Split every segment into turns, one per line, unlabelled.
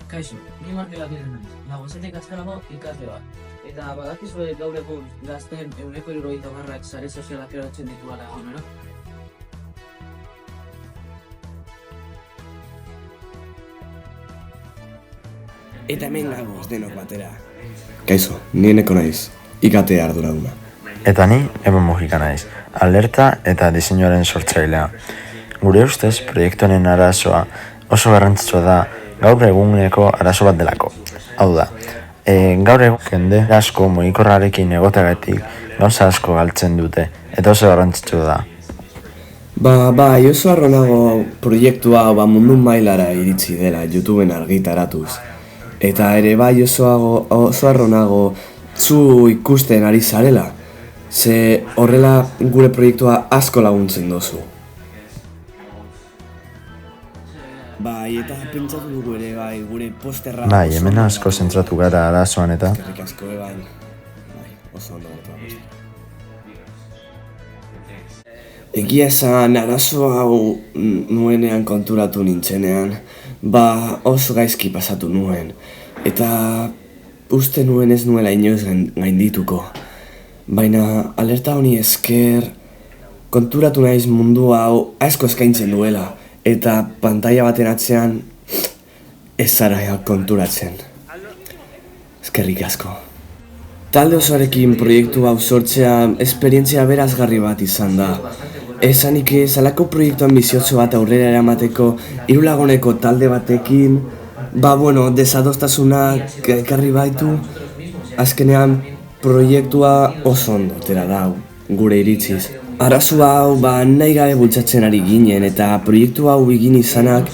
Kaixo, ni Markel Agirre naiz. Nagozetik azkarago ikasle bat. Eta badakizue gaur egun gazteen 170%ak sare sozialak eratzen dituela egunero?
Eta hemen gagoz denok batera. Kaixo, ni Eneko naiz, IKT arduraduna.
Eta ni Ebo Mujika naiz, alerta eta diseinuaren sortzailea. Gure ustez, proiektuaren arazoa oso garrantzitsua da gaur eguneko arazo bat delako. Hau da, gaur egun jende asko mugikorrarekin egoteagatik gauza asko galtzen dute, eta oso garrantzitsua da.
Bai, oso harronago proiektua mundu mailara iritsi dela YouTubeen argitaratuz. Eta ere bai oso harronago zu ikusten ari zarela, ze horrela gure proiektua asko laguntzen dozu. Bai, eta pentsatu dugu ere bai, gure posterra...
Bai, hemen asko zentratu gara arazoan eta...
Eskerrik asko eban, bai, oso ondo gotua posterra. Egia esan, arazo hau nuenean konturatu nintzenean, oso gaizki pasatu nuen, eta uste nuen ez nuela inoiz gaindituko. Baina alerta honi esker, konturatu naiz mundu hau asko eskaintzen duela, eta pantaila baten atzean ez zara konturatzen. Eskerrik asko. Talde osoarekin proiektu hau sortzea esperientzia berazgarri bat izan da. Esanik ez, halako proiektu ambizioso bat aurrera eramateko hiru laguneko talde batekin, desadostasunak ekarri baitu, azkenean proiektua oso ondo atera da gure iritziz. Arazo hau nahi gabe bultzatzen ari ginen eta proiektu hau egin izanak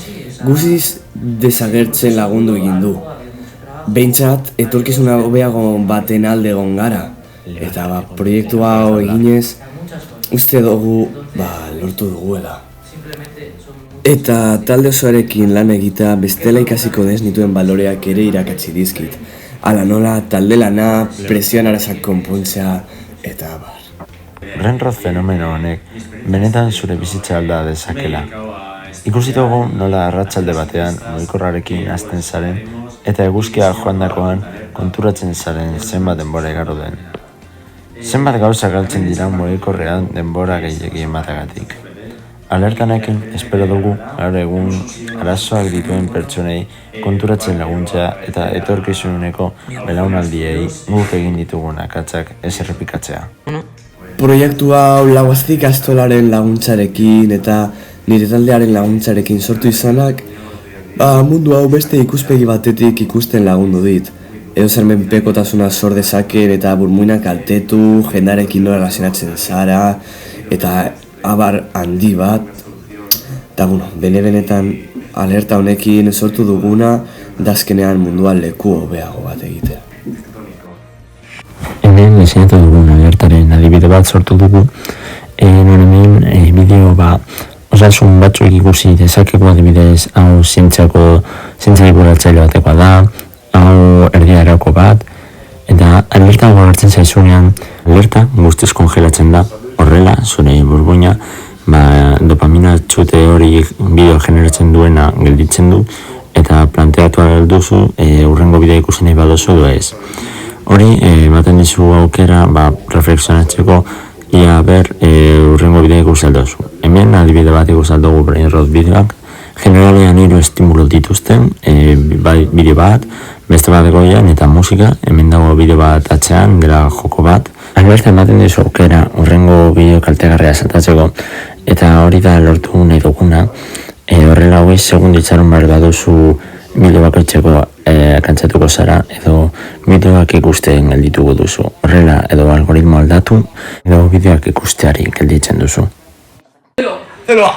guztiz desagertzen lagundu egin du. Behintzat, etorkizuna hobeago baten alde egon gara, eta proiektu hau eginez uste dugu lortu duguela. Eta talde osoarekin lan egita bestela ikasiko dez nituen baloreak ere irakatsi dizkit. Hala nola talde lana, presioan arazak konpontzea, eta bar.
Brainrot fenomeno honek benetan zure bizitza alda dezakela. Ikusi dugu nola arratsalde batean mugikorrarekin hasten zaren eta eguzkia joandakoan konturatzen zaren zenbat denbora igaro den. Zenbat gauza galtzen dira mugikorrean denbora gehiegi ematagatik. Alertanekin espero dugu gaur egun arazoak dituen pertsonei konturatzen laguntzea eta etorkizuneko belaunaldiei guk egin ditugun akatsak ez errepikatzea.
Proiektu hau Laguaztik Astolaren laguntzarekin eta nire taldearen laguntzarekin sortu izanak, mundu hau beste ikuspegi batetik ikusten lagundu dit. Edo zer menpekotasuna sor dezaken eta burmuinak kaltetu, jendarekin nola relazionatzen zara, eta abar handi bat. Eta benetan alerta honekin sortu duguna, dazkenean munduan leku hobeago bat egitea.
Hemen diseinatu dugun alertaren adibide bat sortu dugu. Hemen bideo osasun batzuk ikusi dezakegu adibidez hau zientzia burratzaile batekoa da, hau erdiarako bat, eta alerta agertzen zaizunean, alerta guztiz kongelatzen da, horrela zure burbuina dopamina txute hori bideo generatzen duena gelditzen du, eta planteatu duzu hurrengo bidea ikusi nahi baduzu edo ez. Hori, ematen dizu aukera, reflexionatzeko, ia hurrengo bidea ikusi aldozu. Hemen, adibide bat ikusi aldugu Brainrot bideoak, generalean 3 estimulo dituzten, bideo bat, beste bat egoian eta musika, hemen dago bideo bat atzean, dela joko bat. Alerta ematen dizu aukera, hurrengo bideo kaltegarria saltatzeko, eta hori da lortu nahi duguna, horrela hori segunditzaron behar baduzu bideo bakoitzeko kantzatuko zara, edo bideoak ikusten geldituko duzu. Horrela, edo algoritmo aldatu, edo bideoak ikusteari gelditzen duzu.
Uga.